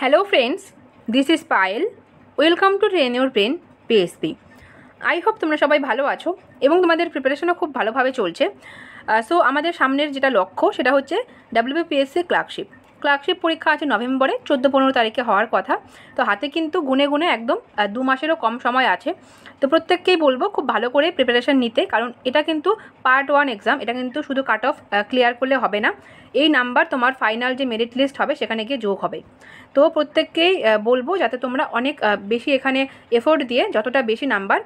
Hello friends, this is Payal. Welcome to Train Your Brain PSP. I hope তোমরা সবাই ভালো আছো এবং তোমাদের প্রিপারেশনও খুব ভালোভাবে চলছে। সো আমাদের সামনের যেটা লক্ষ্য সেটা হচ্ছে WBPSC ক্লার্কশিপ পরীক্ষা আছে নভেম্বরে 14-15 তারিখে হওয়ার কথা। তো হাতে কিন্তু গুনে গুনে একদম 2 মাসেরও কম সময় আছে। তো প্রত্যেককেই বলবো খুব ভালো করে প্রিপারেশন নিতে, কারণ এটা কিন্তু পার্ট 1 এক্সাম। এটা কিন্তু শুধু কাট অফ ক্লিয়ার করলে হবে না, এই নাম্বার তোমার ফাইনাল যে মেরিট লিস্ট হবে সেখানে গিয়ে যোগ হবে। তো প্রত্যেককেই বলবো যাতে তোমরা অনেক বেশি এখানে এফোর্ট দিয়ে যতটা বেশি নাম্বার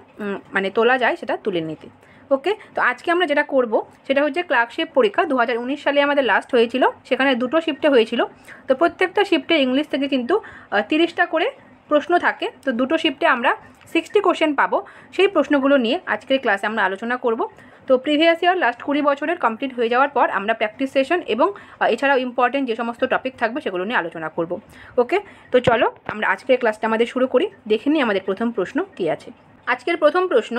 মানে তোলা যায় সেটা তুলে নিতে। ওকে, তো আজকে আমরা যেটা করব সেটা হচ্ছে ক্লার্কশিপ পরীক্ষা 2019 সালে আমাদের লাস্ট হয়েছিল, সেখানে 2টো শিফটে হয়েছিল। তো প্রত্যেকটা শিফটে ইংলিশ থেকে কিন্তু 30টা করে প্রশ্ন থাকে। তো 2টো শিফটে আমরা 60 কোশ্চেন পাবো। সেই প্রশ্নগুলো নিয়ে আজকের ক্লাসে আমরা আলোচনা করব। তো প্রিভিয়াস ইয়ার লাস্ট 20 বছরের কমপ্লিট হয়ে যাওয়ার পর আমরা প্র্যাকটিস সেশন এবং এছাড়াও ইম্পর্টেন্ট যে সমস্ত টপিক থাকবে সেগুলো নিয়ে আলোচনা করব। ওকে, তো চলো আমরা আজকের ক্লাসটা আমাদের শুরু করি। দেখে নিই আমাদের প্রথম প্রশ্ন কী আছে। আজকের প্রথম প্রশ্ন,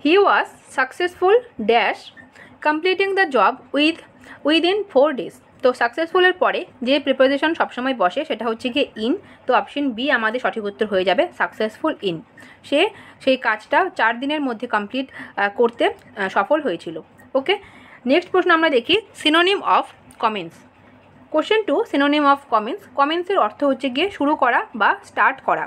he was successful dash completing the job within 4 days। তো সাকসেসফুলের পরে যে প্রিপোজিশন সবসময় বসে সেটা হচ্ছে গিয়ে ইন। তো অপশন বি আমাদের সঠিক উত্তর হয়ে যাবে, সাকসেসফুল ইন। সে সেই কাজটা 4 দিনের মধ্যে কমপ্লিট করতে সফল হয়েছিল। ওকে, নেক্সট প্রশ্ন আমরা দেখি, synonym of comments. Question 2, synonym of comments. কমেন্টসের অর্থ হচ্ছে গিয়ে শুরু করা বা স্টার্ট করা।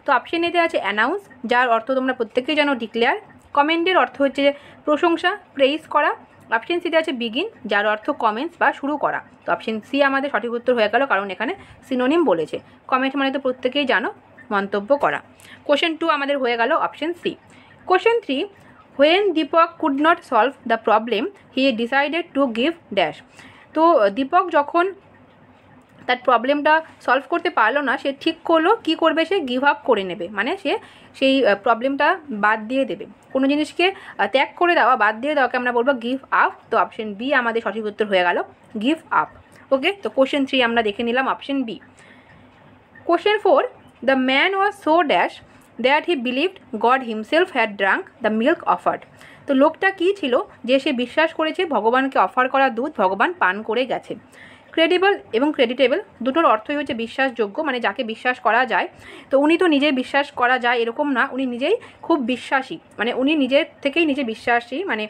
তো অপশন এতে আছে অ্যানাউন্স, যার অর্থ তোমরা প্রত্যেকেই জানো ডিক্লেয়ার। কমেন্টের অর্থ হচ্ছে প্রশংসা, প্রেইজ করা। অপশন সিতে আছে বিগিন, যার অর্থ কমেন্টস বা শুরু করা। তো অপশন সি আমাদের সঠিক উত্তর হয়ে গেল, কারণ এখানে সিনোনিম বলেছে। কমেন্ট মানে তো প্রত্যেকেই জানো মন্তব্য করা। কোশ্চেন 2 আমাদের হয়ে গেল option C. Question 3, when Deepak could not solve the problem he decided to give dash. তো দীপক যখন তার প্রবলেমটা সলভ করতে পারলো না, সে ঠিক করলো কী করবে, সে গিভ আপ করে নেবে, মানে সে সেই প্রবলেমটা বাদ দিয়ে দেবে। কোনো জিনিসকে ত্যাগ করে দেওয়া, বাদ দিয়ে দেওয়াকে আমরা বলবো গিভ আপ। তো অপশন বি আমাদের সঠিক উত্তর হয়ে গেল, গিভ আপ। ওকে, তো কোশ্চেন 3 আমরা দেখে নিলাম option B. Question 4, the man was so dash that he believed God himself had drunk the milk offered. তো লোকটা কী ছিল যে সে বিশ্বাস করেছে ভগবানকে অফার করা দুধ ভগবান পান করে গেছে। ক্রেডিবল এবং ক্রেডিটেবল দুটোর অর্থই হচ্ছে বিশ্বাসযোগ্য, মানে যাকে বিশ্বাস করা যায়। তো উনি তো নিজেই বিশ্বাস করা যায় এরকম না, উনি নিজেই খুব বিশ্বাসী, মানে উনি নিজের থেকেই নিজে বিশ্বাসী, মানে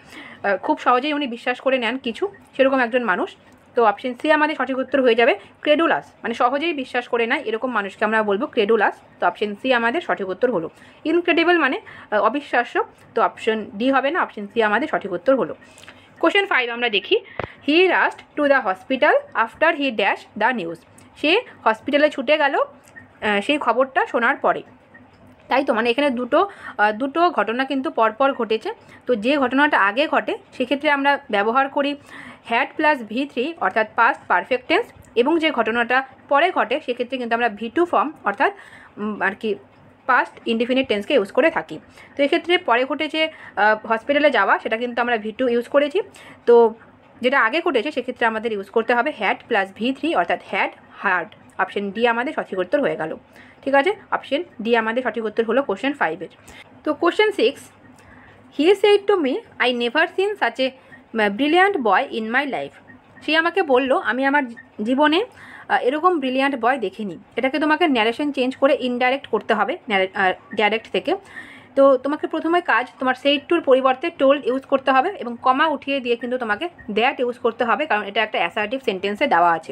খুব সহজেই উনি বিশ্বাস করে নেন কিছু, সেরকম একজন মানুষ। তো অপশন সি আমাদের সঠিক উত্তর হয়ে যাবে, ক্রেডুলাস, মানে সহজেই বিশ্বাস করে নেয় এরকম মানুষকে আমরা বলবো ক্রেডুলাস। তো অপশন সি আমাদের সঠিক উত্তর হলো। ইনক্রেডিবল মানে অবিশ্বাস্য। তো অপশন ডি হবে না, অপশন সি আমাদের সঠিক উত্তর হলো। কোশ্চেন 5 আমরা দেখি, he rushed to the hospital after he dash the news. সে হসপিটালে ছুটে গেল সেই খবরটা শোনার পরে। তাই তো, মানে এখানে দুটো ঘটনা কিন্তু পরপর ঘটেছে। তো যে ঘটনাটা আগে ঘটে সেক্ষেত্রে আমরা ব্যবহার করি হ্যাড প্লাস V3 অর্থাৎ পাস্ট পারফেক্ট টেন্স, এবং যে ঘটনাটা পরে ঘটে সেক্ষেত্রে কিন্তু আমরা V2 ফর্ম অর্থাৎ আর কি পাস্ট ইনডিফিনিট টেন্সকে ইউজ করে থাকি। তো এক্ষেত্রে পরে ঘটেছে হসপিটালে যাওয়া, সেটা কিন্তু আমরা V2 ইউজ করেছি। তো যেটা আগে ঘটেছে সেক্ষেত্রে আমাদের ইউজ করতে হবে হ্যাড প্লাস V3 অর্থাৎ হ্যাড হার্ড। অপশন ডি আমাদের সঠিক উত্তর হয়ে গেল। ঠিক আছে, অপশন ডি আমাদের সঠিক উত্তর হলো কোশ্চেন 5-এর। তো question 6, he said to me I never seen such a brilliant boy in my life. সে আমাকে বলল আমি আমার জীবনে এরকম ব্রিলিয়ান্ট বয় দেখিনি। এটাকে তোমাকে ন্যারেশন চেঞ্জ করে ইনডাইরেক্ট করতে হবে ডাইরেক্ট থেকে। তো তোমাকে প্রথমে কাজ তোমার সেইড টুর পরিবর্তে টোল্ড ইউজ করতে হবে এবং কমা উঠিয়ে দিয়ে কিন্তু তোমাকে দ্যাট ইউজ করতে হবে, কারণ এটা একটা অ্যাসার্টিভ সেন্টেন্সে দেওয়া আছে।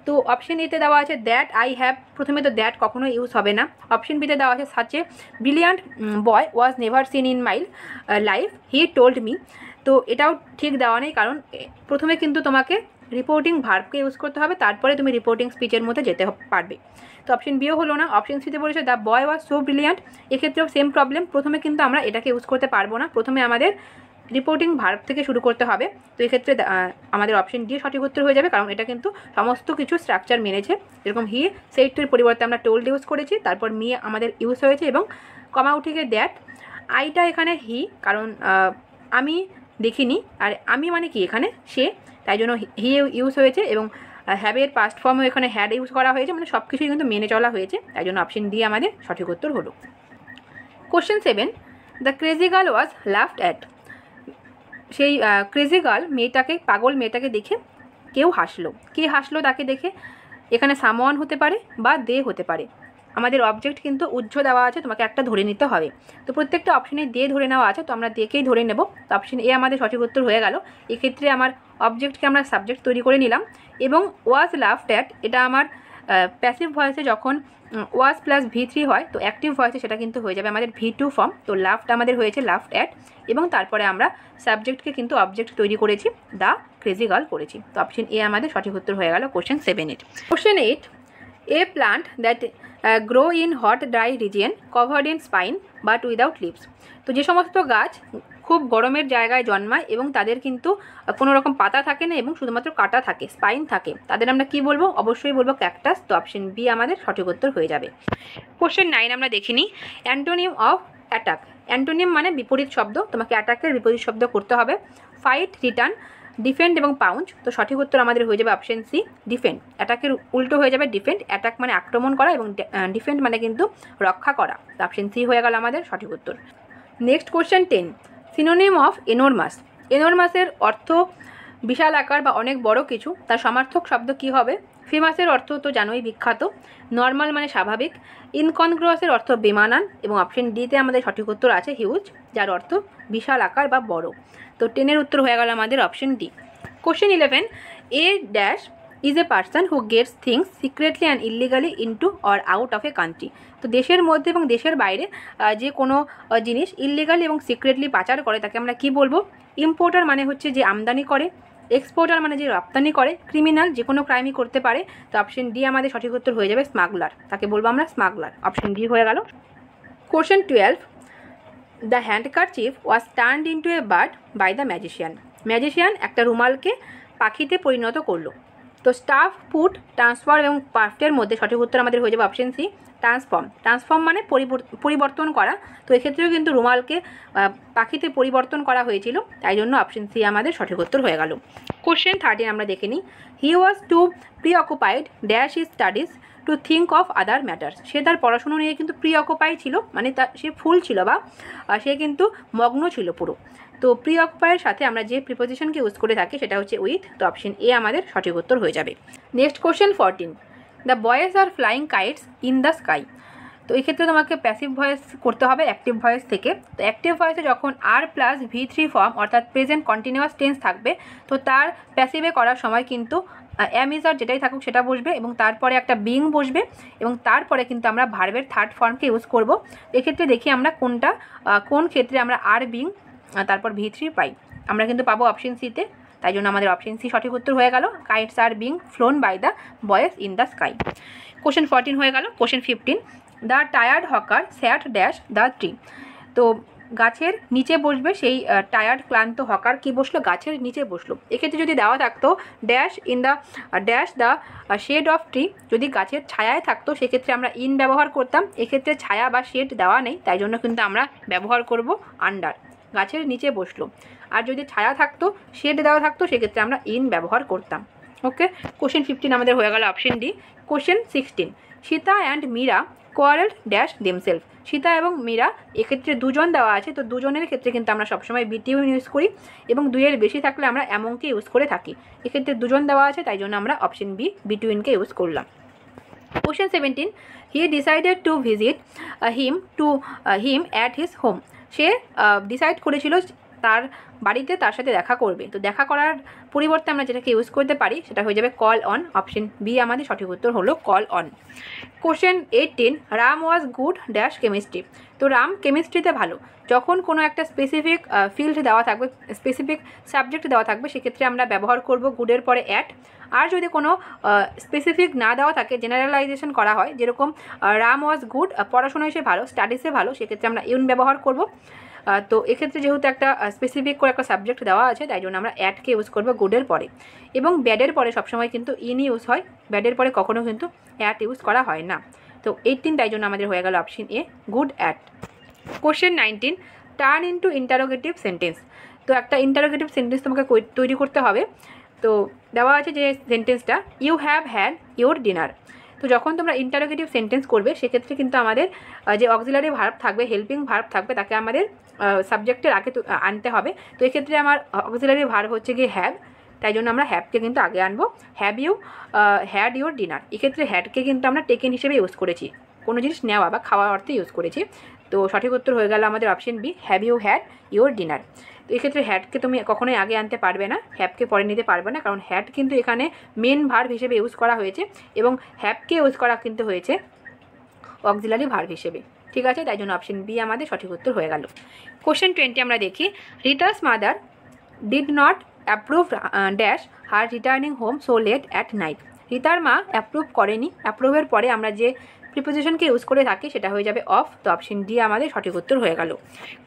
তো অপশন এতে দেওয়া আছে দ্যাট আই হ্যাভ, প্রথমে তো দ্যাট কখনোই ইউজ হবে না। অপশন বিতে দেওয়া আছে such a brilliant boy was never seen in my life he told me. তো এটাও ঠিক দেওয়া নেই, কারণ প্রথমে কিন্তু তোমাকে রিপোর্টিং ভার্বকে ইউজ করতে হবে, তারপরে তুমি রিপোর্টিং স্পিচের মধ্যে যেতে পারবে। তো অপশন বিও হলো না। অপশন সিতে বলেছে the boy was so brilliant, এক্ষেত্রেও সেম প্রবলেম, প্রথমে কিন্তু আমরা এটাকে ইউজ করতে পারবো না, প্রথমে আমাদের রিপোর্টিং ভার্ব থেকে শুরু করতে হবে। তো এক্ষেত্রে আমাদের অপশন ডি সঠিক উত্তর হয়ে যাবে, কারণ এটা কিন্তু সমস্ত কিছু স্ট্রাকচার মেনেছে। যেরকম হি সেইড টুর পরিবর্তে আমরা টোল্ড ইউজ করেছি, তারপর মি আমাদের ইউজ হয়েছে এবং কমা উঠে গিয়ে দ্যাট। আইটা এখানে হি, কারণ আমি দেখিনি, আর আমি মানে কি এখানে সে, তাই জন্য হি ইউজ হয়েছে, এবং হ্যাভের পাস্ট ফর্মও এখানে হ্যাড ইউজ করা হয়েছে, মানে সব কিছুই কিন্তু মেনে চলা হয়েছে, তাই জন্য অপশন ডি আমাদের সঠিক উত্তর হলো। Question 7, the crazy girl was laughed at. সেই ক্রেজি গার্ল মেয়েটাকে, পাগল মেয়েটাকে দেখে কেউ হাসলো। কে হাসলো তাকে দেখে? এখানে সামওয়ান হতে পারে বা দে হতে পারে। আমাদের অবজেক্ট কিন্তু উজ্জ দেওয়া আছে, তোমাকে একটা ধরে নিতে হবে। তো প্রত্যেকটা অপশানে দে ধরে নেওয়া আছে, তো আমরা দেকেই ধরে নেব। তো অপশন এ আমাদের সঠিক উত্তর হয়ে গেল। এক্ষেত্রে আমার অবজেক্টকে আমরা সাবজেক্ট তৈরি করে নিলাম। এবং ওয়াজ লাফড অ্যাট, এটা আমার প্যাসিভ ভয়েসে যখন ওয়াজ প্লাস V3 হয়, তো অ্যাক্টিভ ভয়েসে সেটা কিন্তু হয়ে যাবে আমাদের V2 ফর্ম। তো লাফড আমাদের হয়েছে লাফড অ্যাট, এবং তারপরে আমরা সাবজেক্টকে কিন্তু অবজেক্ট তৈরি করেছি, দ্য ক্রেজি গার্ল করেছি। তো অপশন এ আমাদের সঠিক উত্তর হয়ে গেল question 7-8। Question 8, a plant that grow in hot dry region covered in spine but without leaves. তো যে সমস্ত গাছ খুব গরমের জায়গায় জন্মায় এবং তাদের কিন্তু কোনো রকম পাতা থাকে না এবং শুধুমাত্র কাটা থাকে, স্পাইন থাকে, তাদের আমরা কি বলবো? অবশ্যই বলবো ক্যাকটাস। তো অপশন বি আমাদের সঠিক উত্তর হয়ে যাবে। কোশ্চেন 9 আমরা দেখে নিই, অ্যান্টোনিম অফ অ্যাটাক। অ্যান্টোনিম মানে বিপরীত শব্দ, তোমাকে অ্যাটাকের বিপরীত শব্দ করতে হবে। ফাইট, রিটার্ন, ডিফেন্ড এবং পাউঞ্চ। তো সঠিক উত্তর আমাদের হয়ে যাবে অপশন সি, ডিফেন্ড। অ্যাটাকের উল্টো হয়ে যাবে ডিফেন্ড। অ্যাটাক মানে আক্রমণ করা এবং ডিফেন্ড মানে কিন্তু রক্ষা করা। তো অপশন সি হয়ে গেল আমাদের সঠিক উত্তর। Next question 10, synonym of enormous. এনোরমাসের অর্থ বিশাল আকার বা অনেক বড় কিছু, তার সমার্থক শব্দ কি হবে? ফেমাসের অর্থ তো জানোই, বিখ্যাত। নর্মাল মানে স্বাভাবিক। ইনকনগ্রুয়াসের অর্থ বেমানান, এবং অপশন ডিতে আমাদের সঠিক উত্তর আছে হিউজ, যার অর্থ বিশাল আকার বা বড়। তো 10-এর উত্তর হয়ে গেল আমাদের option D. Question 11, a dash is a person who Gates things secretly and illegally into or out of a country. তো দেশের মধ্যে এবং দেশের বাইরে যে কোনো জিনিস ইললিগালি এবং সিক্রেটলি পাচার করে তাকে আমরা কি বলবো? ইম্পোর্টার মানে হচ্ছে যে আমদানি করে, এক্সপোর্টার মানে যে রপ্তানি করে, ক্রিমিনাল যে কোনো ক্রাইমই করতে পারে। তো অপশন ডি আমাদের সঠিক উত্তর হয়ে যাবে স্মাগলার, তাকে বলবো আমরা স্মাগলার। অপশন ডি হয়ে গেল। Question 12, the handkerchief was turned into a bird by the magician. Magician একটা রুমালকে পাখিতে পরিণত করলো। তো স্টাফ, পুট, ট্রান্সফার এবং পার্ফটের মধ্যে সঠিক উত্তর আমাদের হয়ে যাবে অপশন সি, ট্রান্সফর্ম। ট্রান্সফর্ম মানে পরিবর্তন করা। তো এক্ষেত্রেও কিন্তু রুমালকে পাখিতে পরিবর্তন করা হয়েছিল, তাই জন্য অপশন সি আমাদের সঠিক উত্তর হয়ে গেল। কোশ্চেন 13 আমরা দেখে নিই, he was too preoccupied dash is studies to think of other matters. সে তার পড়াশুনো নিয়ে কিন্তু প্রিঅকুপাই ছিল, মানে সে ফুল ছিল বা সে কিন্তু মগ্ন ছিল পুরো। তো প্রিঅকুপাইয়ের সাথে আমরা যে প্রিপোজিশনকে ইউজ করে থাকি সেটা হচ্ছে উইথ। তো অপশন এ আমাদের সঠিক উত্তর হয়ে যাবে। Next question 14, the boys are flying kites in the sky. তো এক্ষেত্রে তোমাকে প্যাসিভ ভয়েস করতে হবে অ্যাক্টিভ ভয়েস থেকে। তো অ্যাক্টিভ ভয়েসে যখন আর প্লাস V3 ফর্ম অর্থাৎ প্রেজেন্ট কন্টিনিউয়াস টেন্স থাকবে, তো তার প্যাসিভে করার সময় কিন্তু অ্যাম ইজ আর যেটাই থাকুক সেটা বসবে, এবং তারপরে একটা বিং বসবে, এবং তারপরে কিন্তু আমরা ভার্বের থার্ড ফর্মকে ইউজ করব। এক্ষেত্রে দেখি আমরা কোন ক্ষেত্রে আমরা আর বিং তারপর V3 পাই। আমরা কিন্তু পাবো অপশন সিতে, তাই জন্য আমাদের অপশন সি সঠিক উত্তর হয়ে গেল, kites are being flown by the boys in the sky. Question 14 হয়ে গেল। Question 15, the tired hawker sat dash the tree. তো গাছের নিচে বসবে সেই টায়ার্ড ক্লান্ত হকার কি বসলো? গাছের নিচে বসলো। এক্ষেত্রে যদি দেওয়া থাকতো dash in the dash the shade of tree, যদি গাছের ছায়ায় থাকতো সেক্ষেত্রে আমরা ইন ব্যবহার করতাম। এক্ষেত্রে ছায়া বা শেড দেওয়া নেই, তাই জন্য কিন্তু আমরা ব্যবহার করব আন্ডার। গাছের নিচে বসলো। আর যদি ছায়া থাকতো, শেড দেওয়া থাকতো, সেক্ষেত্রে আমরা ইন ব্যবহার করতাম। ওকে, কোশ্চেন 15 আমাদের হয়ে গেল option D. Question 16, Sita and Meera quarrel dash themselves. Sita এবং মীরা এক্ষেত্রে দুজন দেওয়া আছে, তো দুজনের ক্ষেত্রে কিন্তু আমরা সবসময় বিটিউন ইউজ করি, এবং দুইয়ের বেশি থাকলে আমরা এমনকে ইউজ করে থাকি। এক্ষেত্রে দুজন দেওয়া আছে, তাই জন্য আমরা অপশন বি বিটুইনকে ইউজ করলাম। Question 17, he decided to visit him at his home. Say decide করেছিল তার বাড়িতে তার সাথে দেখা করবে। তো দেখা করার পরিবর্তে আমরা যেটাকে ইউজ করতে পারি সেটা হয়ে যাবে কল অন। অপশন বি আমাদের সঠিক উত্তর হলো call on. Question 18, Ram was good dash chemistry. তো রাম কেমিস্ট্রিতে ভালো। যখন কোনো একটা স্পেসিফিক ফিল্ড দেওয়া থাকবে, স্পেসিফিক সাবজেক্ট দেওয়া থাকবে, সেক্ষেত্রে আমরা ব্যবহার করব গুডের পরে অ্যাট। আর যদি কোনো স্পেসিফিক না দেওয়া থাকে, জেনারেলাইজেশন করা হয়, যেরকম রাম ওয়াজ গুড পড়াশোনায় সে ভালো, স্টাডিসে ভালো, সেক্ষেত্রে আমরা ইউন ব্যবহার করব। তো এক্ষেত্রে যেহেতু একটা স্পেসিফিক করে একটা সাবজেক্ট দেওয়া আছে, তাই জন্য আমরা অ্যাটকে ইউজ করবো গুডের পরে। এবং ব্যাডের পরে সবসময় কিন্তু ইন ইউজ হয়, ব্যাডের পরে কখনও কিন্তু অ্যাট ইউজ করা হয় না। তো 18, তাই জন্য আমাদের হয়ে গেল option a good at. Question 19, turn into interrogative sentence. তো একটা ইন্টারোগেটিভ সেন্টেন্স তোমাকে তৈরি করতে হবে। তো দেওয়া আছে যে সেন্টেন্সটা, you have had your dinner. তো যখন তোমরা ইন্টারোগেটিভ সেন্টেন্স করবে, সেক্ষেত্রে কিন্তু আমাদের যে অক্সিলারি ভার্ব থাকবে, হেল্পিং ভার্ব থাকবে, তাকে আমাদের সাবজেক্টের আগে আনতে হবে। তো এক্ষেত্রে আমার অক্সিলারি ভার্ব হচ্ছে গিয়ে হ্যাভ, তাই জন্য আমরা হ্যাভকে কিন্তু আগে আনবো। Have you had your dinner, এক্ষেত্রে হ্যাডকে কিন্তু আমরা টেকেন হিসেবে ইউজ করেছি, কোনো জিনিস নেওয়া বা খাওয়ার অর্থে ইউজ করেছি। তো সঠিক উত্তর হয়ে গেল আমাদের option B, have you had your dinner. তো এক্ষেত্রে হ্যাডকে তুমি কখনোই আগে আনতে পারবে না, হ্যাভকে পরে নিতে পারবে না, কারণ হ্যাড কিন্তু এখানে মেন ভার্ব হিসেবে ইউজ করা হয়েছে এবং হ্যাভকে ইউজ করা কিন্তু হয়েছে অক্সিলারি ভার্ব হিসেবে। ঠিক আছে, তাই জন্য অপশন বি আমাদের সঠিক উত্তর হয়ে গেল। কোশ্চেন 20 আমরা দেখি, Rita's mother did not approve dash her returning home so late at night. রিতার মা অ্যাপ্রুভ করেনি, অ্যাপ্রুভের পরে আমরা যে প্রিপোজিশনকে ইউজ করে থাকি সেটা হয়ে যাবে অফ। তো অপশন ডি আমাদের সঠিক উত্তর হয়ে গেল।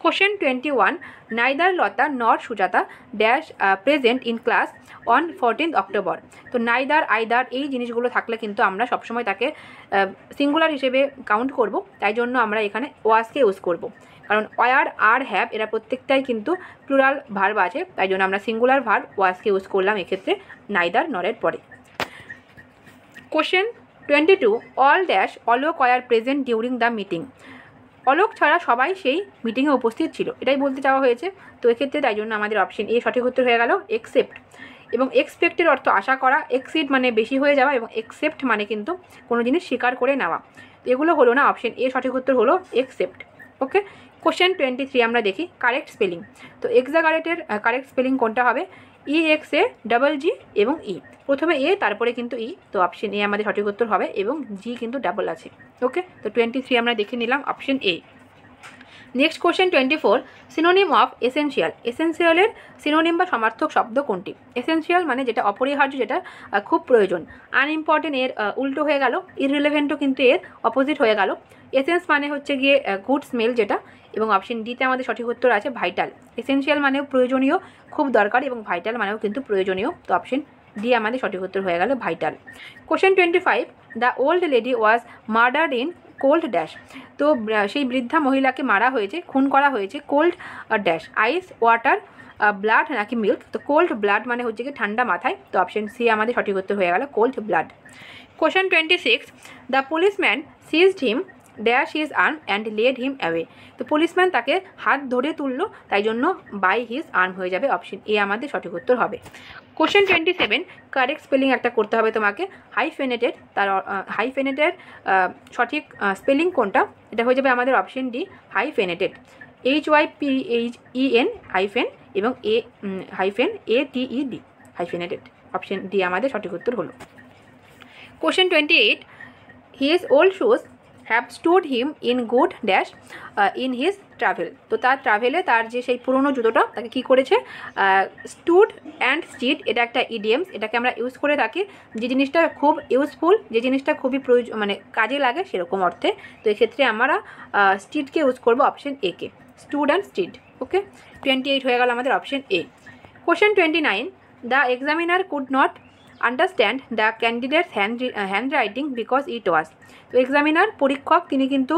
কোশ্চেন 21, নাইদার লতা নর Sujata dash present in class on 14 October. তো নাইদার আইদার এই জিনিসগুলো থাকলে কিন্তু আমরা সবসময় তাকে সিঙ্গুলার হিসেবে কাউন্ট করব, তাই জন্য আমরা এখানে ওয়াজকে ইউজ করব, কারণ ওয়ার আর হ্যাভ এরা প্রত্যেকটাই কিন্তু প্লুরাল ভার্ব আছে, তাই জন্য আমরা সিঙ্গুলার ভার্ব ওয়াজকে ইউজ করলাম এক্ষেত্রে নাইদার নরের পরে। Question 22, all dash Alok were present during the meeting. Alok ছাড়া সবাই সেই মিটিংয়ে উপস্থিত ছিল, এটাই বলতে চাওয়া হয়েছে। তো এক্ষেত্রে তাই জন্য আমাদের অপশন এ সঠিক উত্তর হয়ে গেল। এক্সেপ্ট এবং এক্সপেক্টের অর্থ আশা করা, এক্সিড মানে বেশি হয়ে যাওয়া এবং এক্সেপ্ট মানে কিন্তু কোনো জিনিস স্বীকার করে নেওয়া। তো এগুলো হলো না, অপশন এ সঠিক উত্তর হলো এক্সেপ্ট। ওকে, কোশ্চেন 23 আমরা দেখি কারেক্ট স্পেলিং। তো এক্সাগারেটের কারেক্ট স্পেলিং কোনটা হবে? EXA ডাবল জি এবং ই, প্রথমে এ তারপরে কিন্তু ই, তো অপশন এ আমাদের সঠিক উত্তর হবে এবং জি কিন্তু ডাবল আছে। ওকে, তো 23 আমরা দেখে নিলাম option A. Next question 24, synonym of essential. এসেনশিয়ালের সিনোনিম বা সমার্থক শব্দ কোনটি? এসেনশিয়াল মানে যেটা অপরিহার্য, যেটা খুব প্রয়োজন। আনইম্পর্টেন্ট এর উল্টো হয়ে গেল, ইররিলেভেন্টও কিন্তু এর অপোজিট হয়ে গেল। এসেন্স মানে হচ্ছে গিয়ে গুড স্মেল যেটা, এবং অপশন ডিতে আমাদের সঠিক উত্তর আছে ভাইটাল। এসেনশিয়াল মানেও প্রয়োজনীয়, খুব দরকার, এবং ভাইটাল মানেও কিন্তু প্রয়োজনীয়, তো অপশন ডি আমাদের সঠিক উত্তর হয়ে গেল vital. Question 25, the old lady was murdered in cold dash. তো সেই বৃদ্ধা মহিলাকে মারা হয়েছে, খুন করা হয়েছে cold dash ice water blood নাকি মিল্ক। তো কোল্ড ব্লাড মানে হচ্ছে কি ঠান্ডা মাথায়, তো অপশন সি আমাদের সঠিক উত্তর হয়ে গেল cold blood. Question 26, the policeman seized him dash his arm and led him away. তো পুলিশম্যান তাকে হাত ধরে তুললো, তাই জন্য বাই হিজ আর্ম হয়ে যাবে, অপশন এ আমাদের সঠিক উত্তর হবে। কোশ্চেন 27, কারেক্ট স্পেলিং একটা করতে হবে তোমাকে। হাইফেনেটেড, তার হাইফেনেটের সঠিক স্পেলিং কোনটা? এটা হয়ে যাবে আমাদের option D hyphenated, HYPHEN hyphen এবং এ hyphen ATED hyphenated, option D আমাদের সঠিক উত্তর হলো। Question 28, his old shoes have stood him in good dash in his travel. তো তার ট্রাভেলে তার যে সেই পুরনো জুতোটা তাকে কী করেছে? স্টুড অ্যান্ড স্টিড, এটা একটা ইডিয়েমস, এটাকে আমরা ইউজ করে থাকি যে জিনিসটা খুব ইউজফুল, যে জিনিসটা খুবই প্রয়োজন মানে কাজে লাগে সেরকম অর্থে। তো এক্ষেত্রে আমরা স্টিডকে ইউজ করবো অপশন এ কে, স্টুড অ্যান্ড স্টিড। ওকে, 28 হয়ে গেল আমাদের option A. Question 29, the examiner could not understand the candidate's handwriting because it was. তো এক্সামিনার পরীক্ষক তিনি কিন্তু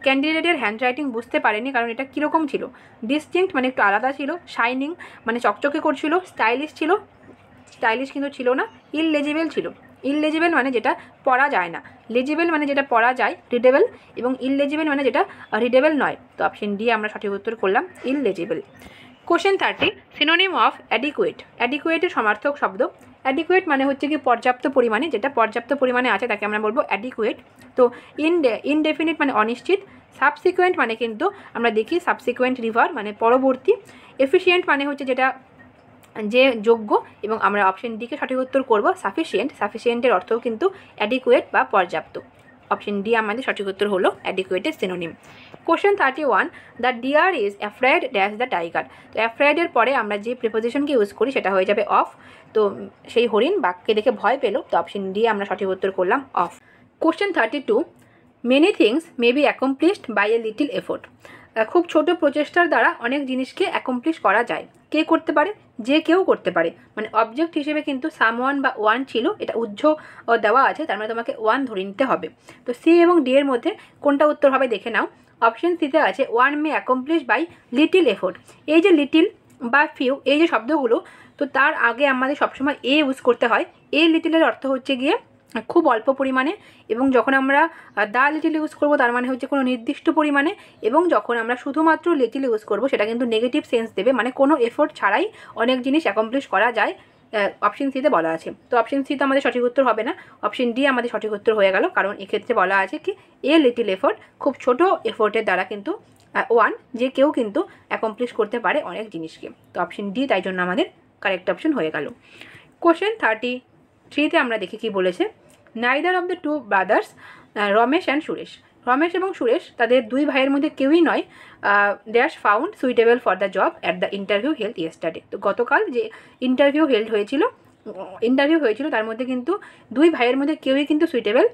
ক্যান্ডিডেটের হ্যান্ডরাইটিং বুঝতে পারেনি, কারণ এটা কীরকম ছিল? ডিস্টিংক্ট মানে একটু আলাদা ছিল, শাইনিং মানে চকচকে করছিল, স্টাইলিশ ছিল, স্টাইলিশ কিন্তু ছিল না, ইললেজিবল ছিল। ইললেজিবল মানে যেটা পড়া যায় না, লেজিবল মানে যেটা পড়া যায় রিডেবল, এবং ইললেজিবল মানে যেটা রিডেবল নয়। তো অপশন ডি আমরা সঠিক উত্তর করলাম illegible. Question 30, synonym of adequate. অ্যাডিকুয়েটের সমার্থক শব্দ। অ্যাডিকুয়েট মানে হচ্ছে কি পর্যাপ্ত পরিমাণে, যেটা পর্যাপ্ত পরিমাণে আছে তাকে আমরা বলবো অ্যাডিকুয়েট। তো ইনডেফিনিট মানে অনিশ্চিত। সাবসিকুয়েন্ট মানে কিন্তু আমরা দেখি সাবসিকুয়েন্ট রিভার মানে পরবর্তী। এফিশিয়েন্ট মানে হচ্ছে যেটা যে যোগ্য, এবং আমরা অপশন ডিকে সঠিক উত্তর করব সাফিসিয়েন্ট। সাফিসিয়েন্টের অর্থও কিন্তু অ্যাডিকুয়েট বা পর্যাপ্ত, অপশন ডি আমাদের সঠিক উত্তর হলো অ্যাডিকুয়েটের synonym. Question 31, the deer is afraid dash the tiger. তো অ্যাফ্রাইডের পরে আমরা যে প্রিপোজিশনকে ইউজ করি সেটা হয়ে যাবে অফ। তো সেই হরিণ বাঘকে দেখে ভয় পেল, তো অপশন ডি আমরা সঠিক উত্তর করলাম of. Question 32, many things may be accomplished by a little effort. খুব ছোট প্রচেষ্টার দ্বারা অনেক জিনিসকে অ্যাকমপ্লিশ করা যায়। কে করতে পারে? যে কেউ করতে পারে, মানে অবজেক্ট হিসেবে কিন্তু সামওয়ান বা ওয়ান ছিল, এটা উজ্জ্ব দেওয়া আছে, তার মানে তোমাকে ওয়ান ধরে নিতে হবে। তো সি এবং ডি এর মধ্যে কোনটা উত্তর হবে দেখে নাও। অপশন সিতে আছে one may accomplish by little effort. এই যে লিটিল বা ফিউ এই যে শব্দগুলো, তো তার আগে আমাদের সবসময় এ ইউজ করতে হয়। এ লিটিলের অর্থ হচ্ছে গিয়ে খুব অল্প পরিমাণে, এবং যখন আমরা দা লিটিল ইউজ করব তার মানে হচ্ছে কোনো নির্দিষ্ট পরিমাণে, এবং যখন আমরা শুধুমাত্র লিটিল ইউজ করব সেটা কিন্তু নেগেটিভ সেন্স দেবে, মানে কোনো এফোর্ট ছাড়াই অনেক জিনিস অ্যাকমপ্লিশ করা যায়। অপশন সিতে বলা আছে। তো অপশন সি তো আমাদের সঠিক উত্তর হবে না, অপশন ডি আমাদের সঠিক উত্তর হয়ে গেল, কারণ এক্ষেত্রে বলা আছে কি এ লিটিল এফোর্ট, খুব ছোট এফোর্টের দ্বারা কিন্তু যে কেউ কিন্তু অ্যাকমপ্লিশ করতে পারে অনেক জিনিসকে। তো অপশন ডি তাই জন্য আমাদের কারেক্ট অপশন হয়ে গেল। কোশ্চেন 33-তে আমরা দেখি কি বলেছে। Neither of the two brothers Ramesh and Suresh, Ramesh এবং সুরেশ তাদের দুই ভাইয়ের মধ্যে কেউই নয় dash found suitable for the job at the interview held yesterday. তো গতকাল যে ইন্টারভিউ হয়েছিল তার মধ্যে কিন্তু দুই ভাইয়ের মধ্যে কেউই কিন্তু সুইটেবল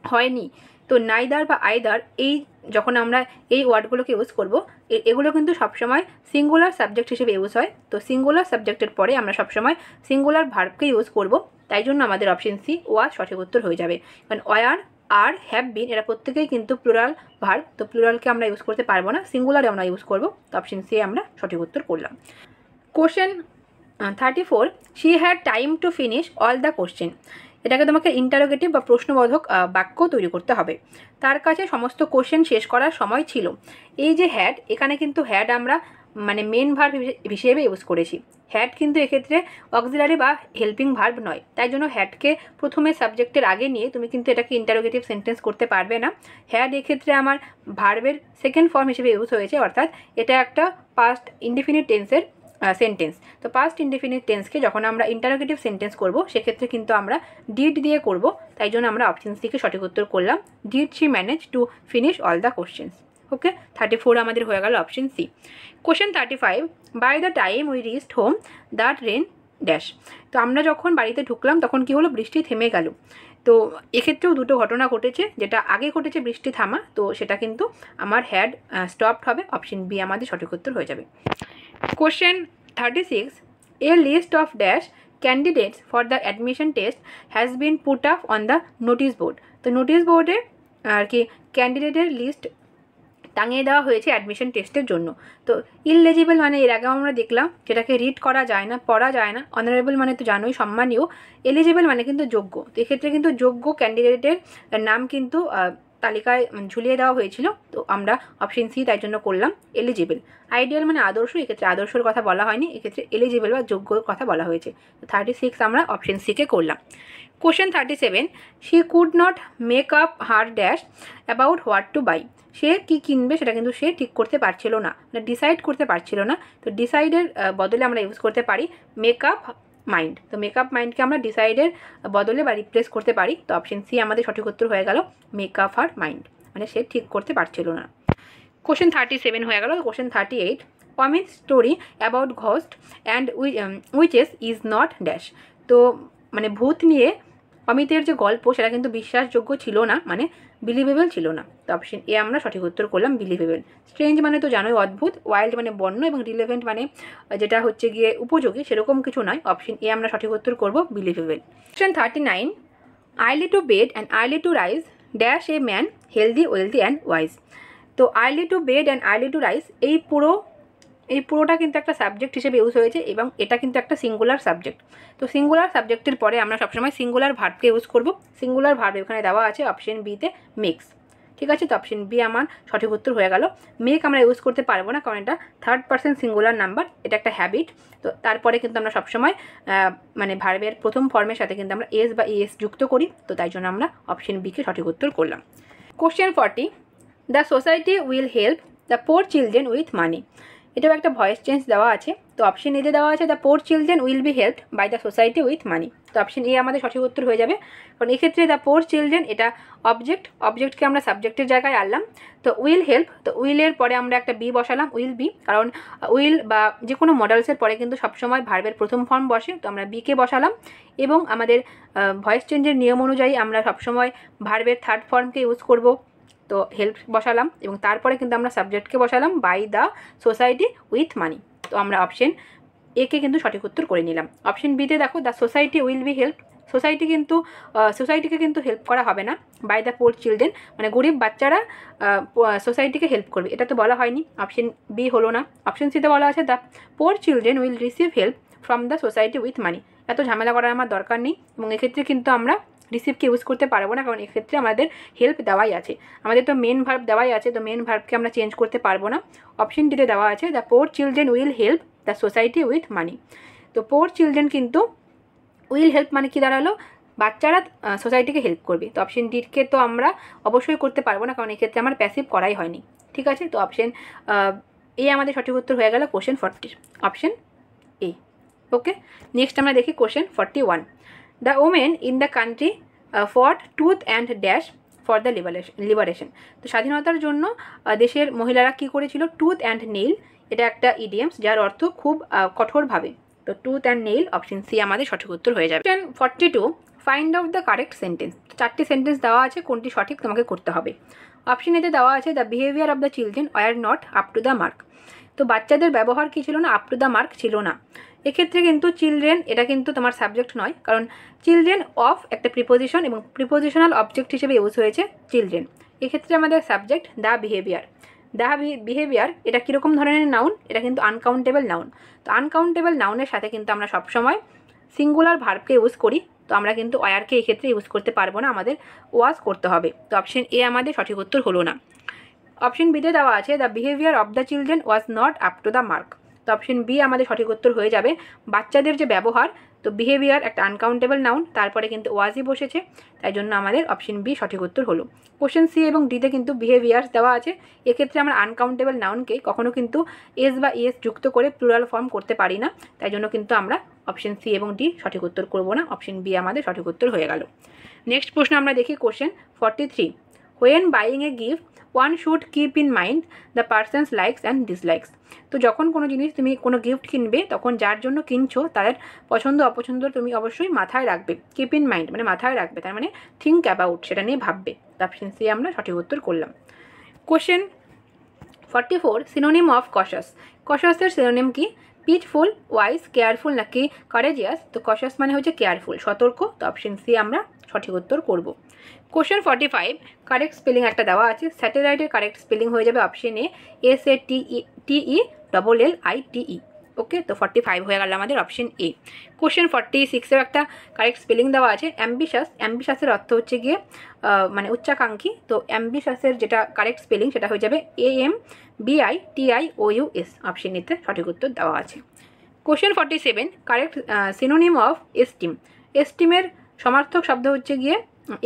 হয়নি। তো নাইদার বা আইদার, এই যখন আমরা এই ওয়ার্ডগুলোকে ইউজ করব, এগুলো কিন্তু সবসময় সিঙ্গুলার সাবজেক্ট হিসেবে ইউজ হয়। তো সিঙ্গুলার সাবজেক্টের পরে আমরা সবসময় সিঙ্গুলার ভার্বকে ইউজ করব, তাই জন্য আমাদের অপশন সি ওয়াজ সঠিক উত্তর হয়ে যাবে। কারণ ওয়ার, আর, হ্যাভ বিন এরা প্রত্যেকেই কিন্তু প্লুরাল ভার্ব, তো প্লুরালকে আমরা ইউজ করতে পারবো না, সিঙ্গুলারে আমরা ইউজ করব। তো অপশন সি আমরা সঠিক উত্তর করলাম। Question 34, she had time to finish all the question. এটাকে তোমাকে ইন্টারোগেটিভ বা প্রশ্নবোধক বাক্য তৈরি করতে হবে। তার কাছে সমস্ত কোশ্চেন শেষ করার সময় ছিল। এই যে হ্যাড, এখানে কিন্তু হ্যাড আমরা মানে মেন ভার্ব হিসেবে ইউজ করেছি। হ্যাড কিন্তু এক্ষেত্রে অক্সিলারি বা হেল্পিং ভার্ব নয়, তাই জন্য হ্যাডকে প্রথমে সাবজেক্টের আগে নিয়ে তুমি কিন্তু এটাকে ইন্টারোগেটিভ সেন্টেন্স করতে পারবে না। হ্যাড এক্ষেত্রে আমার ভার্বের সেকেন্ড ফর্ম হিসেবে ইউজ হয়েছে, অর্থাৎ এটা একটা পাস্ট ইনডিফিনিট টেন্সের সেন্টেন্স। তো পাস্ট ইনডিফিনিট টেন্সকে যখন আমরা ইন্টারোগেটিভ সেন্টেন্স করব সেক্ষেত্রে কিন্তু আমরা ডিড দিয়ে করব, তাই জন্য আমরা অপশন সিকে সঠিক উত্তর করলাম। Did she manage to finish all the questions. Okay, 34 আমাদের হয়ে গেল option C. Question 35, by the time we reached home that rain dash. তো আমরা যখন বাড়িতে ঢুকলাম তখন কি হলো, বৃষ্টি থেমে গেল। তো এক্ষেত্রেও দুটো ঘটনা ঘটেছে, যেটা আগে ঘটেছে বৃষ্টি থামা, তো সেটা কিন্তু আমার হ্যাড স্টপড হবে, অপশন বি আমাদের সঠিক উত্তর হয়ে যাবে। Question 36, a list of dash candidates for the admission test has been put up on the notice board. তো নোটিশ বোর্ডে আর কি ক্যান্ডিডেটের লিস্ট টাঙিয়ে দেওয়া হয়েছে অ্যাডমিশন টেস্টের জন্য। তো ইলএলিজিবল মানে এর আগেও আমরা দেখলাম যেটাকে রিড করা যায় না, পড়া যায় না। অনারেবল মানে তো জানোই সম্মানীয়। এলিজিবল মানে কিন্তু যোগ্য। তো এক্ষেত্রে কিন্তু যোগ্য ক্যান্ডিডেটের নাম কিন্তু তালিকায় ঝুলিয়ে দেওয়া হয়েছিল। তো আমরা অপশন সি তাই জন্য করলাম এলিজিবল। আইডিয়াল মানে আদর্শ, এক্ষেত্রে আদর্শের কথা বলা হয়নি, এক্ষেত্রে এলিজিবল বা যোগ্যর কথা বলা হয়েছে। তো 36 আমরা অপশন সিকে করলাম। Question 37, she could not make up her dash about what to buy. সে কী কিনবে সেটা কিন্তু সে ঠিক করতে পারছিল না, মানে ডিসাইড করতে পারছিল না। তো ডিসাইডের বদলে আমরা ইউজ করতে পারি মেক আপ মাইন্ড। তো মেক আপ মাইন্ডকে আমরা ডিসাইডের বদলে বা রিপ্লেস করতে পারি। তো অপশন সি আমাদের সঠিক উত্তর হয়ে গেল মেক আপ হার মাইন্ড, মানে সে ঠিক করতে পারছিল না। কোশ্চেন 37 হয়ে গেল। Question 38, Amit story about ghost and witches is not dash. তো মানে ভূত নিয়ে অমিতের যে গল্প সেটা কিন্তু বিশ্বাসযোগ্য ছিল না, মানে বিলিভেবল ছিল না। তো অপশন এ আমরা সঠিক উত্তর করলাম বিলিভেবল। স্ট্রেঞ্জ মানে তো জানোই অদ্ভুত, ওয়াইল্ড মানে বন্য, এবং রিলেভেন্ট মানে যেটা হচ্ছে গিয়ে উপযোগী, সেরকম কিছু নয়। অপশন এ আমরা সঠিক উত্তর করব believable. Question 39, early to bed and early to rise dash a man healthy wealthy and wise. তো early to bed and early to rise এই পুরোটা কিন্তু একটা সাবজেক্ট হিসেবে ইউজ হয়েছে, এবং এটা কিন্তু একটা সিঙ্গুলার সাবজেক্ট। তো সিঙ্গুলার সাবজেক্টের পরে আমরা সবসময় সিঙ্গুলার ভার্বকে ইউজ করব। সিঙ্গুলার ভার্ব এখানে দেওয়া আছে অপশন বিতে মেক্স। ঠিক আছে, তো অপশন বি আমার সঠিক উত্তর হয়ে গেল। মেক আমরা ইউজ করতে পারবো না, কারণ এটা থার্ড পারসন সিঙ্গুলার নাম্বার, এটা একটা হ্যাবিট। তো তারপরে কিন্তু আমরা সবসময় মানে ভার্বের প্রথম ফর্মের সাথে কিন্তু আমরা এস বা এস যুক্ত করি। তো তাই জন্য আমরা অপশন বিকে সঠিক উত্তর করলাম। Question 40, the society will help the poor children with মানি। এটাও একটা ভয়েস চেঞ্জ দেওয়া আছে। তো অপশন এতে দেওয়া আছে the poor children will be helped by the society with money. তো অপশন এ আমাদের সঠিক উত্তর হয়ে যাবে, কারণ এক্ষেত্রে দ্য পোর চিলড্রেন এটা অবজেক্টকে আমরা সাবজেক্টের জায়গায় আনলাম। তো উইল হেল্প, তো উইলের পরে আমরা একটা বি বসালাম, উইল বি, কারণ উইল বা যে কোনো মডেলসের পরে কিন্তু সবসময় ভার্বের প্রথম ফর্ম বসে। তো আমরা বিকে বসালাম, এবং আমাদের ভয়েস চেঞ্জের নিয়ম অনুযায়ী আমরা সবসময় ভার্বের থার্ড ফর্মকে ইউজ করব। তো হেল্প বসালাম, এবং তারপরে কিন্তু আমরা সাবজেক্টকে বসালাম by the society with money. তো আমরা অপশন একে কিন্তু সঠিক উত্তর করে নিলাম। অপশন বিতে দেখো the society will be help, সোসাইটিকে কিন্তু হেল্প করা হবে না, বাই দ্য পোর চিলড্রেন মানে গরিব বাচ্চারা সোসাইটিকে হেল্প করবে, এটা তো বলা হয়নি। অপশন বি হলো না। অপশন সিতে বলা আছে the poor children will receive help from the society with মানি। এত ঝামেলা করার আমার দরকার নেই, এবং এক্ষেত্রে কিন্তু আমরা রিসিভকে ইউজ করতে পারবো না, কারণ এক্ষেত্রে আমাদের হেল্প দেওয়াই আছে। আমাদের তো মেন ভার্ব দেওয়াই আছে, তো মেন ভার্বকে আমরা চেঞ্জ করতে পারবো না। অপশন ডিতে দেওয়া আছে the poor children will help the society with money. তো পোর চিলড্রেন কিন্তু উইল হেল্প মানে কি দাঁড়ালো, বাচ্চারা সোসাইটিকে হেল্প করবে। তো অপশন ডিকে তো আমরা অবশ্যই করতে পারবো না, কারণ এক্ষেত্রে আমার প্যাসিভ করাই হয়নি। ঠিক আছে, তো অপশন এ আমাদের সঠিক উত্তর হয়ে গেল question 40, option A. Okay, next আমরা দেখি question 41। The women in the country fought tooth and dash for the liberation. তো স্বাধীনতার জন্য দেশের মহিলারা কি করেছিল, টুথ অ্যান্ড নেইল, এটা একটা ইডিয়ামস যার অর্থ খুব কঠোরভাবে। তো tooth and nail, option C আমাদের সঠিক উত্তর হয়ে যাবে। 42, find out the correct sentence. চারটি সেন্টেন্স দেওয়া আছে, কোনটি সঠিক তোমাকে করতে হবে। অপশন এতে দেওয়া আছে the behaviour of the children were not up to the mark. তো বাচ্চাদের ব্যবহার কি ছিল না, আপ টু দ্য মার্ক ছিল না। এক্ষেত্রে কিন্তু চিলড্রেন এটা কিন্তু তোমার সাবজেক্ট নয়, কারণ চিলড্রেন অফ একটা প্রিপোজিশন এবং প্রিপোজিশনাল অবজেক্ট হিসেবে ইউজ হয়েছে চিলড্রেন। এক্ষেত্রে আমাদের subject the behaviour. The behaviour এটা কীরকম ধরনের নাউন, এটা কিন্তু আনকাউন্টেবল নাউন। তো আনকাউন্টেবল নাউনের সাথে কিন্তু আমরা সবসময় সিঙ্গুলার ভার্বকে ইউজ করি, তো আমরা কিন্তু ওয়ারকে এই ক্ষেত্রে ইউজ করতে পারবো না, আমাদের ওয়াজ করতে হবে। তো অপশন এ আমাদের সঠিক উত্তর হলো না। অপশন বিতে দেওয়া আছে the behaviour of the children was not up to the mark. তো অপশন বি আমাদের সঠিক উত্তর হয়ে যাবে। বাচ্চাদের যে ব্যবহার, তো বিহেভিয়ার একটা আনকাউন্টেবল নাউন, তারপরে কিন্তু ওয়াজই বসেছে, তাই জন্য আমাদের অপশন বি সঠিক উত্তর হলো। কোশ্চেন সি এবং ডিতে কিন্তু বিহেভিয়ার্স দেওয়া আছে, এক্ষেত্রে আমরা আনকাউন্টেবল নাউনকে কখনো কিন্তু এস বা ইএস যুক্ত করে প্লুরাল ফর্ম করতে পারি না, তাই জন্য কিন্তু আমরা অপশন সি এবং ডি সঠিক উত্তর করব না, অপশন বি আমাদের সঠিক উত্তর হয়ে গেল। নেক্সট প্রশ্ন আমরা দেখি question 43। When buying a gift one should keep in mind the person's likes and dislikes. তো যখন কোনো জিনিস তুমি কোনো গিফট কিনবে, তখন যার জন্য কিনছো তার পছন্দ অপছন্দ তুমি অবশ্যই মাথায় রাখবে। কিপ ইন মাইন্ড মানে মাথায় রাখবে, তার মানে থিঙ্ক অ্যাবাউট, সেটা নিয়ে ভাববে। অপশন সি আমরা সঠিক উত্তর করলাম। Question 44, synonym of cautious. কশাসের সিনোনিম কি, পিচফুল, ওয়াইজ, কেয়ারফুল নাকি কারেজিয়াস। তো কশাস মানে হচ্ছে কেয়ারফুল, সতর্ক। তো অপশন সি আমরা সঠিক উত্তর করব। কোশ্চেন 45, কারেক্ট স্পেলিং একটা দেওয়া আছে, স্যাটেলাইটের কারেক্ট স্পেলিং হয়ে যাবে অপশন এ SATELLITE। ওকে, তো 45 হয়ে গেল আমাদের অপশন এ। কোশ্চেন 46এও একটা কারেক্ট স্পেলিং দেওয়া আছে, অ্যাম্বিশাস। অ্যাম্বিশাসের অর্থ হচ্ছে গিয়ে মানে উচ্চাকাঙ্ক্ষী। তো অ্যাম্বিশাসের যেটা কারেক্ট স্পেলিং সেটা হয়ে যাবে AMBITIOUS। অপশন এতে সঠিক উত্তর দেওয়া আছে। Question 47, correct synonym of esteem. এস্টিমের সমার্থক শব্দ হচ্ছে গিয়ে,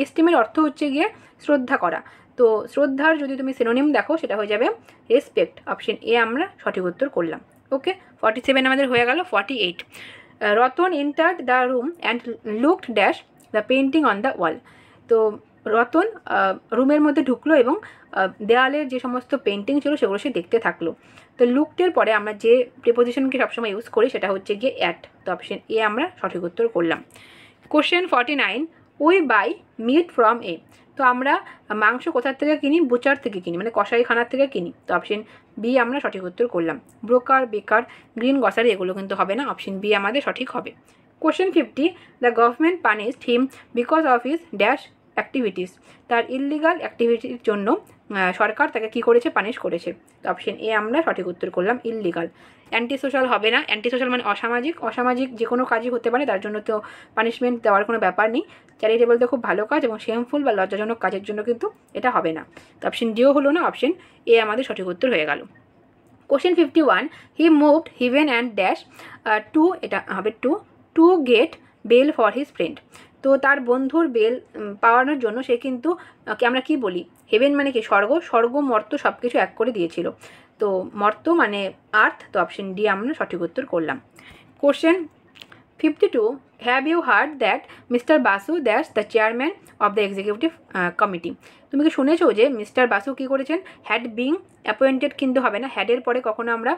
এস্টিমের অর্থ হচ্ছে গিয়ে শ্রদ্ধা করা। তো শ্রদ্ধার যদি তুমি সিনোনিম দেখো সেটা হয়ে যাবে রেসপেক্ট। অপশন এ আমরা সঠিক উত্তর করলাম। ওকে, 47 আমাদের হয়ে গেল। 48, Ratan entered the room and looked dash the painting on the wall. তো রতন রুমের মধ্যে ঢুকলো এবং দেওয়ালের যে সমস্ত পেন্টিং ছিল সেগুলো সে দেখতে থাকলো। তো লুকটের পরে আমরা যে প্রিপোজিশনকে সবসময় ইউজ করি সেটা হচ্ছে গিয়ে অ্যাট। তো অপশন এ আমরা সঠিক উত্তর করলাম। Question 49, we buy meat from a. তো আমরা মাংস কোথার থেকে কিনি, বুচার থেকে কিনি, মানে কসাইখানার থেকে কিনি। তো অপশন বি আমরা সঠিক উত্তর করলাম। ব্রোকার, বেকার, গ্রিন গ্রসারি এগুলো কিন্তু হবে না, অপশন বি আমাদের সঠিক হবে। Question 50, the government punished him because of his dash activities. তার ইললিগাল অ্যাক্টিভিটির জন্য সরকার তাকে কী করেছে, পানিশ করেছে। তো অপশন এ আমরা সঠিক উত্তর করলাম, ইললিগাল। অ্যান্টি সোশ্যাল হবে না, অ্যান্টি সোশ্যাল মানে অসামাজিক। অসামাজিক যে কোনো কাজই হতে পারে, তার জন্য তো পানিশমেন্ট দেওয়ার কোনো ব্যাপার নেই। চ্যারিটেবল তো খুব ভালো কাজ, এবং শেমফুল বা লজ্জাজনক কাজের জন্য কিন্তু এটা হবে না। তো অপশন ডিও হলো না, অপশন এ আমাদের সঠিক উত্তর হয়ে গেল। Question 51, he moved heaven and dash to, এটা হবে to get bail for his friend. তো তার বন্ধুর বেল পাওয়ানোর জন্য সে কিন্তু আমরা কি বলি, হেভেন মানে কি, স্বর্গ মর্ত সব কিছু এক করে দিয়েছিল। তো মর্ত মানে আর্থ। তো অপশন ডি আমরা সঠিক উত্তর করলাম। Question 52, have you heard that mister Basu dash the chairman of the executive committee. তুমি কি শুনেছো যে মিস্টার বাসু কী করেছেন, হ্যাড বিং অ্যাপয়েন্টেড কিন্তু হবে না, হ্যাডের পরে কখনো আমরা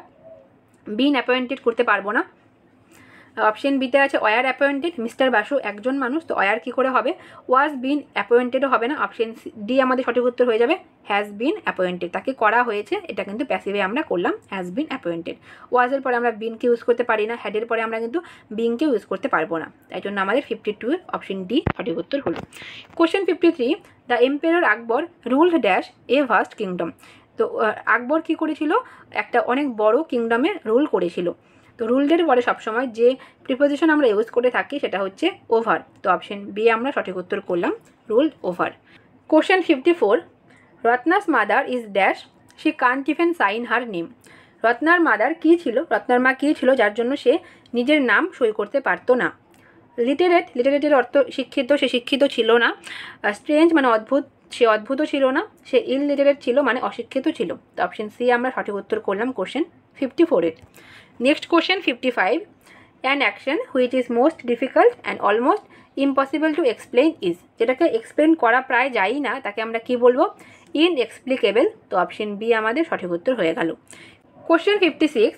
বিন অ্যাপয়েন্টেড করতে পারবো না। অপশন বিতে আছে ওয়ার অ্যাপয়েন্টেড, মিস্টার বাসু একজন মানুষ, তো ওয়ার কী করে হবে, ওয়াজ বিন অ্যাপয়েন্টেডও হবে না। অপশন ডি আমাদের সঠিক উত্তর হয়ে যাবে হ্যাজ বিন অ্যাপয়েন্টেড, তাকে করা হয়েছে, এটা কিন্তু প্যাসিভে আমরা করলাম হ্যাজ বিন অ্যাপয়েন্টেড। ওয়াজের পরে আমরা বিনকে ইউজ করতে পারি না, হ্যাডের পরে আমরা কিন্তু বিংকে ইউজ করতে পারবো না, তাই জন্য আমাদের 52 অপশন ডি সঠিক উত্তর হলো। Question 53, the empire Akbar ruled dash a vast kingdom. তো আকবর কী করেছিল, একটা অনেক বড় কিংডমে রুল করেছিল। তো তো রুলডের পরে সবসময় যে প্রিপোজিশন আমরা ইউজ করে থাকি সেটা হচ্ছে ওভার। তো অপশন বি আমরা সঠিক উত্তর করলাম, ruled over. Question 54, Ratna's mother is dash, she can't even sign her name. রত্নার মাদার কী ছিল, রত্নার মা কী ছিল যার জন্য সে নিজের নাম সই করতে পারতো না। লিটারেট, লিটারেটের অর্থ শিক্ষিত, সে শিক্ষিত ছিল না। স্ট্রেঞ্জ মানে অদ্ভুত, সে অদ্ভুতও ছিল না। সে ইললিটারেট ছিল মানে অশিক্ষিত ছিল। তো অপশন সি আমরা সঠিক উত্তর করলাম কোশ্চেন 54-এর। Next question 55, an action which is most difficult and almost impossible to explain is. যেটাকে এক্সপ্লেন করা প্রায় যায়ই না তাকে আমরা কি বলবো, ইনএক্সপ্লিকেবল। তো অপশন বি আমাদের সঠিক উত্তর হয়ে গেল। Question 56,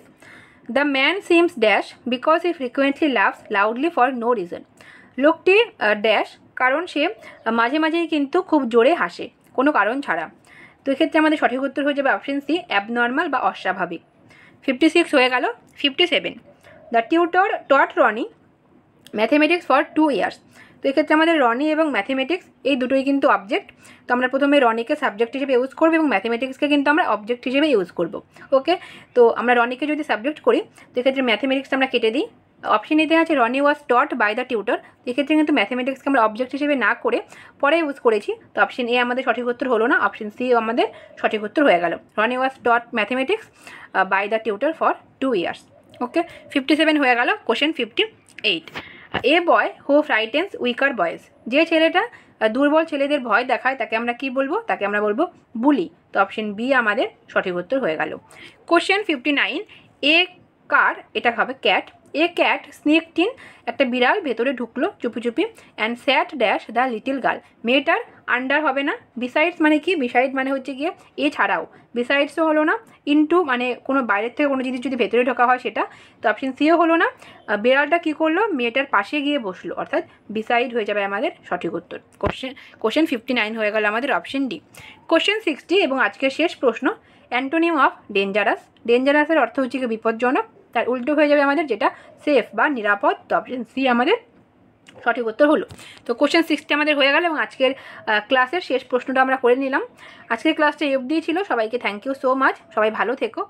the man seems dash because he frequently loves loudly for no reason. লোকটি ড্যাশ কারণ সে মাঝে মাঝেই কিন্তু খুব জোরে হাসে কোনো কারণ ছাড়া। তো এক্ষেত্রে আমাদের সঠিক উত্তর হয়ে যাবে অপশন সি, অ্যাবনর্মাল বা অস্বাভাবিক। 56 হয়ে গেল। 57, the tutor taught Ronnie mathematics for 2 years. তো এক্ষেত্রে আমাদের রনি এবং ম্যাথমেটিক্স এই দুটোই কিন্তু অবজেক্ট। তো আমরা প্রথমে রনিকে সাবজেক্ট হিসেবে ইউজ করবো এবং ম্যাথমেটিক্সকে কিন্তু আমরা অবজেক্ট হিসেবে ইউজ করব। ওকে, তো আমরা রনিকে যদি সাবজেক্ট করি তো এক্ষেত্রে ম্যাথমেটিক্সটা আমরা কেটে দিই। অপশন এতে আছে Roni was taught by the tutor. এক্ষেত্রে কিন্তু ম্যাথমেটিক্সকে আমরা অবজেক্ট হিসেবে না করে পরে ইউজ করেছি। তো অপশন এ আমাদের সঠিক উত্তর হলো না, অপশন সি আমাদের সঠিক উত্তর হয়ে গেল। Rony was taught mathematics by the tutor for 2 years. Okay, 57 হয়ে গেল। Question 58, a boy who frightens weaker boys. যে ছেলেটা দুর্বল ছেলেদের ভয় দেখায় তাকে আমরা কি বলবো, তাকে আমরা বলবো বুলি। তো অপশন বি আমাদের সঠিক উত্তর হয়ে গেল। কোশ্চেন 59, এ কার, এটা হবে cat, a cat sneaked in, একটা বিড়াল ভেতরে ঢুকলো চুপি চুপি, and sat dash the little girl. মেয়েটার আন্ডার হবে না, বিসাইডস মানে কি, বিসাইড মানে হচ্ছে গিয়ে এছাড়াও, বিসাইডসও হলো না, ইনটু মানে কোনো বাইরের থেকে কোনো জিনিস যদি ভেতরে ঢোকা হয় সেটা। তো অপশন সিও হলো না। বিড়ালটা কী করলো, মেয়েটার পাশে গিয়ে বসলো, অর্থাৎ বিসাইড হয়ে যাবে আমাদের সঠিক উত্তর। কোশ্চেন 59 হয়ে গেল আমাদের অপশন ডি। কোশ্চেন 60 এবং আজকের শেষ প্রশ্ন, অ্যান্টোনিম অফ ডেঞ্জারাস। ডেঞ্জারাসের অর্থ হচ্ছে কি বিপজ্জনক, তার উল্টো হয়ে যাবে আমাদের যেটা সেফ বা নিরাপদ। তো অপশন সি আমাদের সঠিক উত্তর হলো। তো কোশ্চেন 60 আমাদের হয়ে গেল এবং আজকের ক্লাসের শেষ প্রশ্নটা আমরা করে নিলাম। আজকের ক্লাসটা এই অবধিই ছিল। সবাইকে থ্যাংক ইউ সো মাচ, সবাই ভালো থেকো।